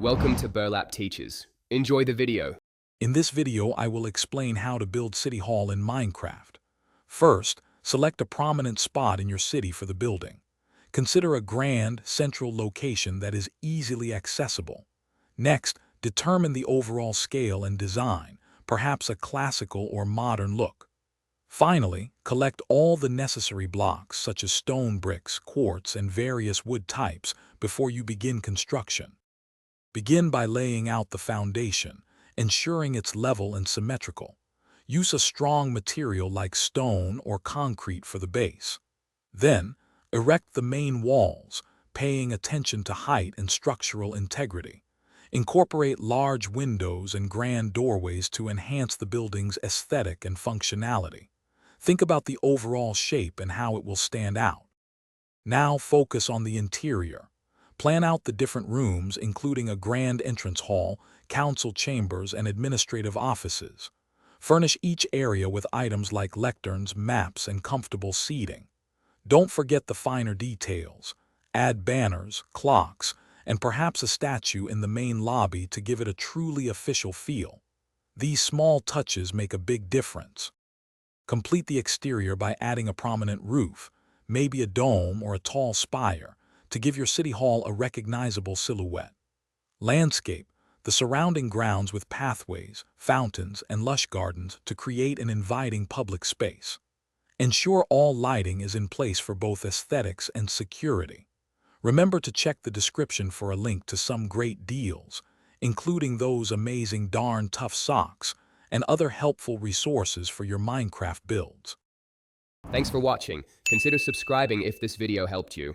Welcome to Burlap Teachers. Enjoy the video. In this video, I will explain how to build City Hall in Minecraft. First, select a prominent spot in your city for the building. Consider a grand, central location that is easily accessible. Next, determine the overall scale and design, perhaps a classical or modern look. Finally, collect all the necessary blocks such as stone bricks, quartz, and various wood types before you begin construction. Begin by laying out the foundation, ensuring it's level and symmetrical. Use a strong material like stone or concrete for the base. Then, erect the main walls, paying attention to height and structural integrity. Incorporate large windows and grand doorways to enhance the building's aesthetic and functionality. Think about the overall shape and how it will stand out. Now focus on the interior. Plan out the different rooms, including a grand entrance hall, council chambers, and administrative offices. Furnish each area with items like lecterns, maps, and comfortable seating. Don't forget the finer details. Add banners, clocks, and perhaps a statue in the main lobby to give it a truly official feel. These small touches make a big difference. Complete the exterior by adding a prominent roof, maybe a dome or a tall spire, to give your city hall a recognizable silhouette. Landscape the surrounding grounds with pathways, fountains, and lush gardens to create an inviting public space. Ensure all lighting is in place for both aesthetics and security. Remember to check the description for a link to some great deals, including those amazing darn tough socks and other helpful resources for your Minecraft builds. Thanks for watching. Consider subscribing if this video helped you.